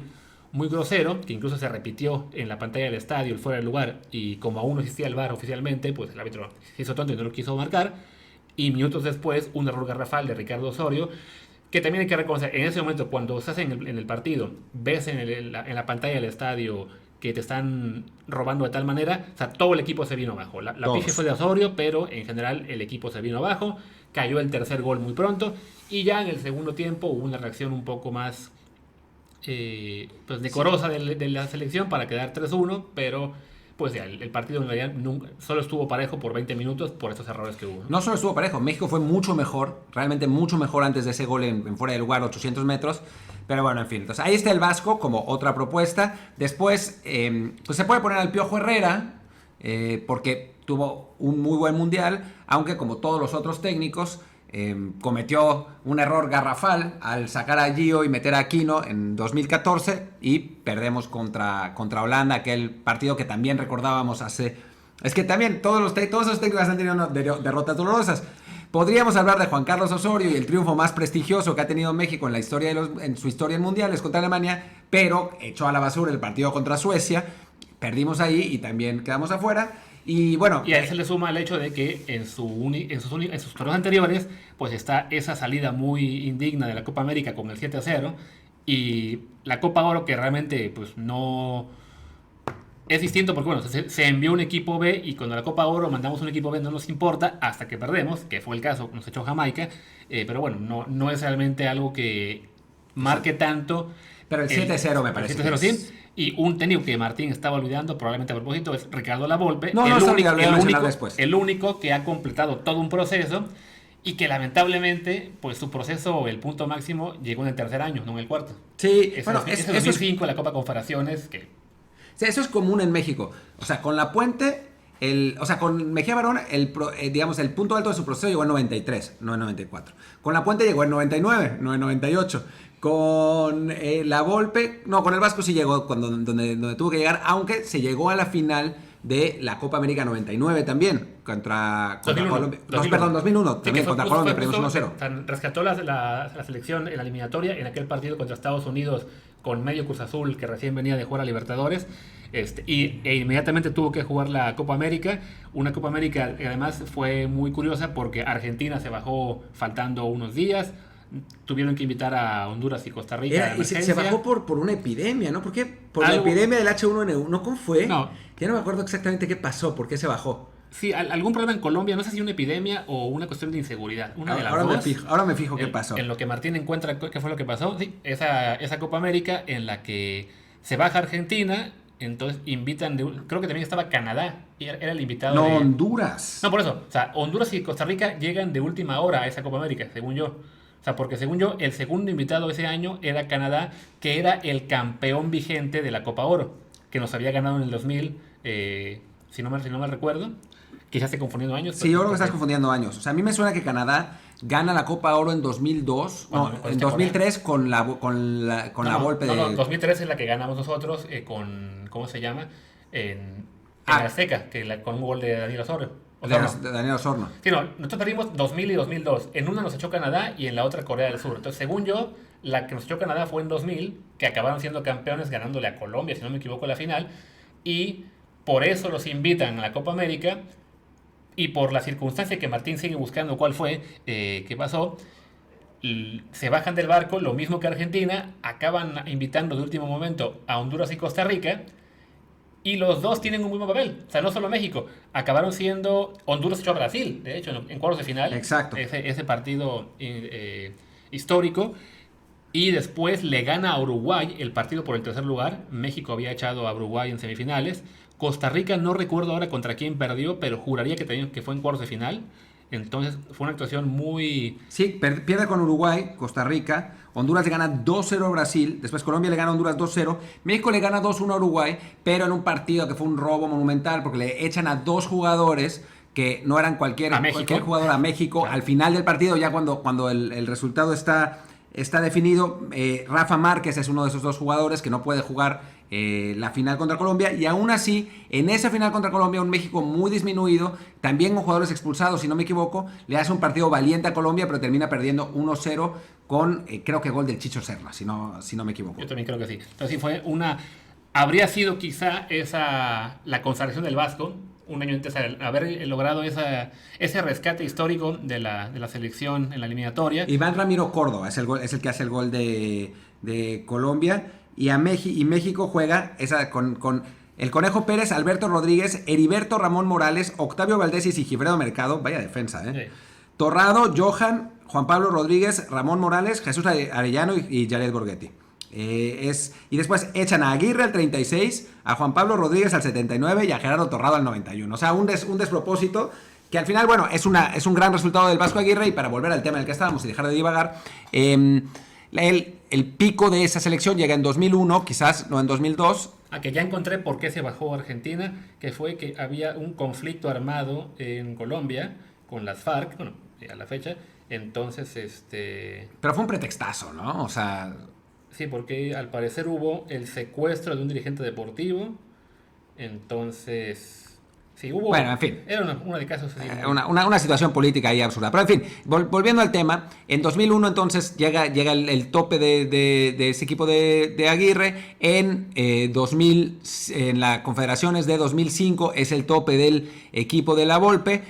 S2: grosero, que incluso se repitió en la pantalla del estadio, el fuera del lugar, y como aún no existía el VAR oficialmente, pues el árbitro se hizo tonto y no lo quiso marcar. Y minutos después, un error garrafal de Ricardo Osorio, que también hay que reconocer, en ese momento, cuando estás en el partido, ves en la pantalla del estadio que te están robando de tal manera, o sea, todo el equipo se vino abajo. La pifia fue de Osorio, pero en general el equipo se vino abajo, cayó el tercer gol muy pronto, y ya en el segundo tiempo hubo una reacción un poco más pues decorosa de la selección para quedar 3-1, pero pues ya el partido en realidad solo estuvo parejo por 20 minutos por estos errores que hubo.
S1: No solo estuvo parejo, México fue mucho mejor, realmente mucho mejor antes de ese gol en fuera de lugar, 800 metros. Pero bueno, en fin, entonces ahí está el Vasco como otra propuesta. Después, pues se puede poner al Piojo Herrera, porque tuvo un muy buen mundial, aunque como todos los otros técnicos, cometió un error garrafal al sacar a Gio y meter a Aquino en 2014 y perdemos contra Holanda, aquel partido que también recordábamos hace... Es que también todos esos técnicos han tenido derrotas dolorosas. Podríamos hablar de Juan Carlos Osorio y el triunfo más prestigioso que ha tenido México en su historia en mundiales contra Alemania, pero echó a la basura el partido contra Suecia, perdimos ahí y también quedamos afuera. Y bueno...
S2: Y a eso le suma el hecho de que en sus torneos anteriores, pues está esa salida muy indigna de la Copa América con el 7-0 y la Copa Oro que realmente pues no... Es distinto porque, bueno, se envió un equipo B y cuando la Copa Oro mandamos un equipo B no nos importa hasta que perdemos, que fue el caso, nos echó Jamaica, pero bueno, no es realmente algo que marque tanto.
S1: Pero el 7-0 me parece.
S2: El 7-0 sí. Y un técnico que Martín estaba olvidando, probablemente a propósito, es Ricardo Lavolpe. El único que ha completado todo un proceso y que lamentablemente, pues su proceso, el punto máximo, llegó en el tercer año, no en el cuarto.
S1: Sí,
S2: ese 2005, la Copa Confederaciones, que...
S1: Sí, eso es común en México. O sea, con La Puente, con Mejía Barón, digamos, el punto alto de su proceso llegó en 93, no en 94. Con La Puente llegó en 99, no en 98. Con La Volpe, no, con el Vasco sí llegó donde tuvo que llegar, aunque se llegó a la final de la Copa América 99 también, contra Colombia. 2001, también contra Colombia, perdimos 1-0.
S2: Rescató la selección en la eliminatoria en aquel partido contra Estados Unidos con medio Cruz Azul que recién venía de jugar a Libertadores e inmediatamente tuvo que jugar la Copa América, una Copa América que además fue muy curiosa porque Argentina se bajó faltando unos días. Tuvieron que invitar a Honduras y Costa Rica.
S1: Y se bajó por una epidemia, ¿no? ¿Por qué? Por la epidemia del H1N1. ¿Cómo fue?
S2: No.
S1: Ya no me acuerdo exactamente qué pasó, por qué se bajó.
S2: Sí, algún problema en Colombia, no sé si una epidemia o una cuestión de inseguridad. Una de las dos.
S1: Ahora me fijo qué pasó.
S2: En lo que Martín encuentra qué fue lo que pasó. Sí, esa Copa América en la que se baja Argentina, entonces invitan, creo que también estaba Canadá, era el invitado.
S1: No, Honduras.
S2: No, por eso. O sea, Honduras y Costa Rica llegan de última hora a esa Copa América, según yo. O sea, porque según yo, el segundo invitado ese año era Canadá, que era el campeón vigente de la Copa Oro, que nos había ganado en el 2000, si no mal recuerdo. Quizás esté confundiendo años.
S1: Sí, yo creo que estás confundiendo años. O sea, a mí me suena que Canadá gana la Copa Oro en 2002, en 2003 con la Volpe de...
S2: No, 2003 es la que ganamos nosotros con, ¿cómo se llama? En Azteca, con un gol de Daniel Osorio.
S1: De Daniel Osorno.
S2: Sí, no, nosotros perdimos 2000 y 2002. En una nos echó Canadá y en la otra Corea del Sur. Entonces, según yo, la que nos echó Canadá fue en 2000, que acabaron siendo campeones ganándole a Colombia, si no me equivoco, la final. Y por eso los invitan a la Copa América. Y por la circunstancia que Martín sigue buscando cuál fue, qué pasó, se bajan del barco, lo mismo que Argentina, acaban invitando de último momento a Honduras y Costa Rica. Y los dos tienen un mismo papel. O sea, no solo México. Acabaron siendo... Honduras echó a Brasil, de hecho, en cuartos de final.
S1: Exacto.
S2: Ese partido histórico. Y después le gana a Uruguay el partido por el tercer lugar. México había echado a Uruguay en semifinales. Costa Rica, no recuerdo ahora contra quién perdió, pero juraría que fue en cuartos de final. Entonces fue una actuación muy...
S1: Sí, pierde con Uruguay, Costa Rica, Honduras le gana 2-0 a Brasil, después Colombia le gana a Honduras 2-0, México le gana 2-1 a Uruguay, pero en un partido que fue un robo monumental porque le echan a dos jugadores que no eran cualquier jugador a México. Claro. Al final del partido, ya cuando el resultado está definido, Rafa Márquez es uno de esos dos jugadores que no puede jugar la final contra Colombia, y aún así, en esa final contra Colombia, un México muy disminuido, también con jugadores expulsados, si no me equivoco, le hace un partido valiente a Colombia, pero termina perdiendo 1-0 con, creo que gol del Chicho Serna, si no me equivoco.
S2: Yo también creo que sí. Entonces sí fue habría sido quizá la consagración del Vasco, un año antes de haber logrado ese rescate histórico de la selección en la eliminatoria.
S1: Iván Ramiro Córdoba es el que hace el gol de Colombia, y México juega con el Conejo Pérez, Alberto Rodríguez, Heriberto Ramón Morales, Octavio Valdés y Sigifredo Mercado. Vaya defensa, ¿eh? Sí. Torrado, Johan, Juan Pablo Rodríguez, Ramón Morales, Jesús Arellano y Jared Borghetti. Y después echan a Aguirre al 36, a Juan Pablo Rodríguez al 79 y a Gerardo Torrado al 91. O sea, un despropósito que al final, bueno, es un gran resultado del Vasco Aguirre. Y para volver al tema en el que estábamos y dejar de divagar, el pico de esa selección llega en 2001, quizás no en 2002.
S2: Que ya encontré por qué se bajó Argentina, que fue que había un conflicto armado en Colombia con las FARC, bueno, a la fecha. Entonces,
S1: Pero fue un pretextazo, ¿no? O sea...
S2: Sí, porque al parecer hubo el secuestro de un dirigente deportivo. Entonces, Sí, hubo.
S1: Bueno, en fin.
S2: Era una de casos así.
S1: Una situación política ahí absurda. Pero en fin, volviendo al tema, en 2001 entonces llega el tope de ese equipo de Aguirre. En 2000, en las confederaciones de 2005 es el tope del equipo de la Volpe.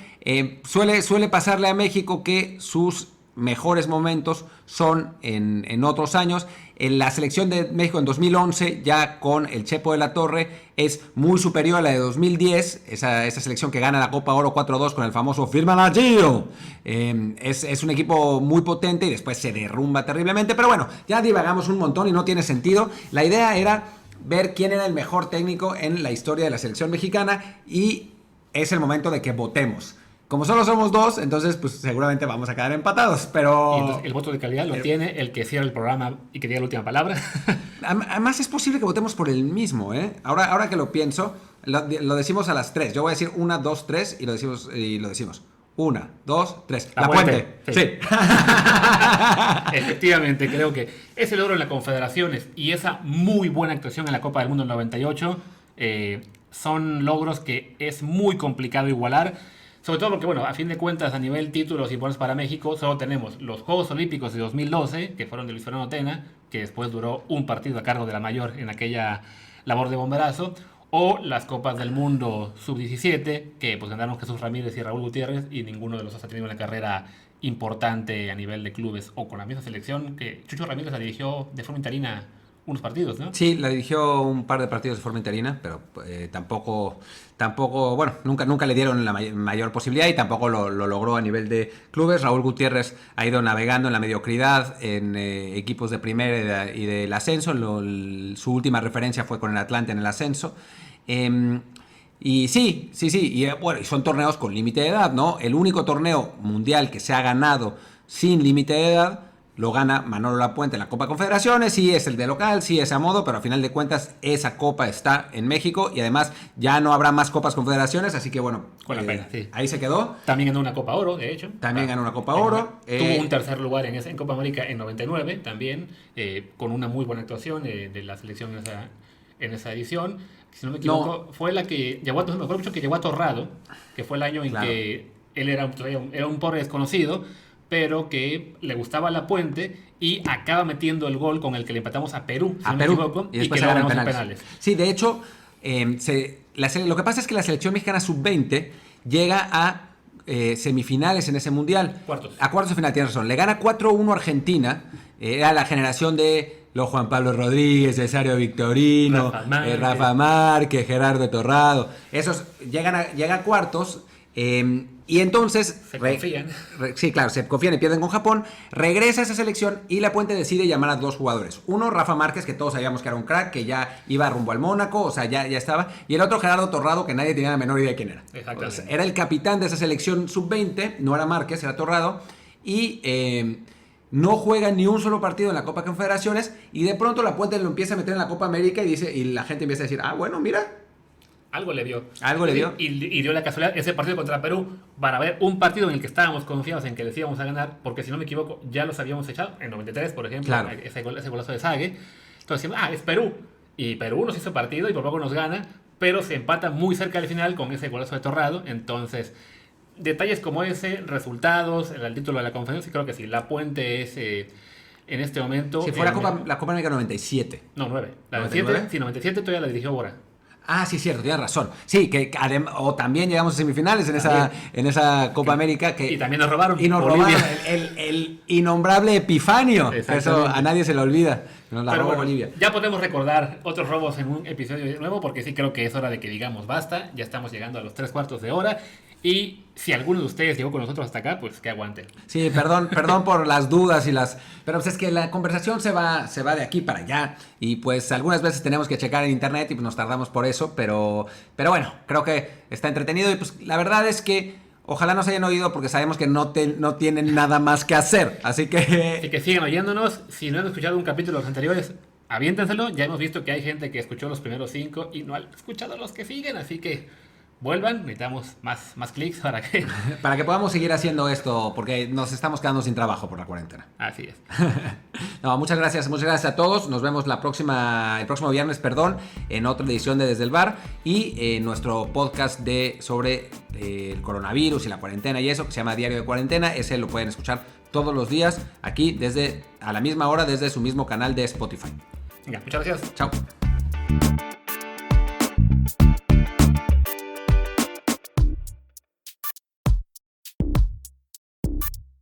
S1: Suele pasarle a México que sus mejores momentos son en otros años. En la selección de México en 2011, ya con el Chepo de la Torre, es muy superior a la de 2010, esa selección que gana la Copa Oro 4-2 con el famoso Firma Gio. Es un equipo muy potente y después se derrumba terriblemente, pero bueno, ya divagamos un montón y no tiene sentido. La idea era ver quién era el mejor técnico en la historia de la selección mexicana y es el momento de que votemos. Como solo somos dos, entonces pues seguramente vamos a quedar empatados, pero...
S2: Y entonces el voto de calidad lo tiene el que cierra el programa y que diga la última palabra.
S1: Además es posible que votemos por el mismo, ¿eh? Ahora que lo pienso, lo decimos a las 3. Yo voy a decir 1, 2, 3 y lo decimos. 1, 2, 3. La Puente. Sí.
S2: Efectivamente, creo que ese logro en las confederaciones y esa muy buena actuación en la Copa del Mundo en 98 son logros que es muy complicado igualar. Sobre todo porque, bueno, a fin de cuentas, a nivel títulos importantes para México, solo tenemos los Juegos Olímpicos de 2012, que fueron de Luis Fernando Tena, que después duró un partido a cargo de la mayor en aquella labor de bomberazo, o las Copas del Mundo Sub-17, que pues ganaron Jesús Ramírez y Raúl Gutiérrez, y ninguno de los dos ha tenido una carrera importante a nivel de clubes, o con la misma selección, que Chucho Ramírez la dirigió de forma interina unos partidos, ¿no?
S1: Sí, la dirigió un par de partidos de forma interina, pero tampoco, bueno, nunca le dieron la mayor posibilidad y tampoco lo logró a nivel de clubes. Raúl Gutiérrez ha ido navegando en la mediocridad en equipos de primera y del ascenso. Su última referencia fue con el Atlante en el ascenso. Y sí, y bueno, son torneos con límite de edad, ¿no? El único torneo mundial que se ha ganado sin límite de edad lo gana Manolo Lapuente en la Copa Confederaciones, sí es el de local, sí es a modo, pero a final de cuentas esa copa está en México y además ya no habrá más Copas Confederaciones, así que bueno,
S2: con la pena, sí.
S1: Ahí se quedó.
S2: También ganó una Copa Oro, de hecho.
S1: También ganó una Copa Oro.
S2: Tuvo un tercer lugar en Copa América en 99 también, con una muy buena actuación de la selección en esa edición. Si no me equivoco, fue la que me acuerdo mucho que llegó a Torrado, que fue el año en que él era un pobre desconocido, pero que le gustaba La Puente y acaba metiendo el gol con el que le empatamos a Perú, si no me equivoco, y que lo ganamos en penales.
S1: Sí, de hecho, lo que pasa es que la selección mexicana sub-20 llega a semifinales en ese mundial. A cuartos de final, tienes razón. Le gana 4-1 a Argentina. Era la generación de los Juan Pablo Rodríguez, Cesario Victorino, Rafa Márquez, Gerardo Torrado. Esos llegan a cuartos. Y entonces
S2: se confían.
S1: Sí, claro, se confían y pierden con Japón. Regresa a esa selección y La Puente decide llamar a dos jugadores. Uno, Rafa Márquez, que todos sabíamos que era un crack, que ya iba rumbo al Mónaco, o sea, ya estaba. Y el otro, Gerardo Torrado, que nadie tenía la menor idea de quién era.
S2: Exactamente.
S1: O sea, era el capitán de esa selección sub-20, no era Márquez, era Torrado. Y no juega ni un solo partido en la Copa Confederaciones. Y de pronto La Puente lo empieza a meter en la Copa América y la gente empieza a decir, bueno, mira.
S2: Algo le dio. Y dio la casualidad, ese partido contra Perú, van a ver un partido en el que estábamos confiados en que les íbamos a ganar, porque si no me equivoco, ya los habíamos echado, en 93, por ejemplo, claro. ese golazo de Sague. Entonces decimos, es Perú. Y Perú nos hizo partido y por poco nos gana, pero se empata muy cerca del final con ese golazo de Torrado. Entonces, detalles como ese, resultados, el título de la conferencia, creo que sí, La Puente es... en este momento...
S1: Si fue la Copa América 97.
S2: No, 9. La 97, sí, 97 todavía la dirigió Bora.
S1: Sí, cierto, tienes razón. Sí, o también llegamos a semifinales en esa Copa América.
S2: Y también nos robaron.
S1: Y nos robaron el innombrable Epifanio. Eso a nadie se le olvida. Nos la robó Bolivia.
S2: Ya podemos recordar otros robos en un episodio nuevo, porque sí creo que es hora de que digamos basta. Ya estamos llegando a los 3/4 de hora. Y si alguno de ustedes llegó con nosotros hasta acá, pues que aguante.
S1: Sí, perdón por las dudas pero pues es que la conversación se va de aquí para allá y pues algunas veces tenemos que checar en internet y pues nos tardamos por eso, pero bueno, creo que está entretenido y pues la verdad es que ojalá nos hayan oído porque sabemos que no tienen nada más que hacer, así que
S2: sigan oyéndonos. Si no han escuchado un capítulo de los anteriores, aviéntenselo. Ya hemos visto que hay gente que escuchó los primeros 5 y no ha escuchado los que siguen, así que vuelvan, necesitamos más clics para que...
S1: Para que podamos seguir haciendo esto, porque nos estamos quedando sin trabajo por la cuarentena.
S2: Así es.
S1: No, muchas gracias a todos. Nos vemos el próximo viernes, en otra edición de Desde el Bar y nuestro podcast sobre el coronavirus y la cuarentena y eso, que se llama Diario de Cuarentena. Ese lo pueden escuchar todos los días aquí a la misma hora desde su mismo canal de Spotify.
S2: Ya, muchas gracias.
S1: Chao.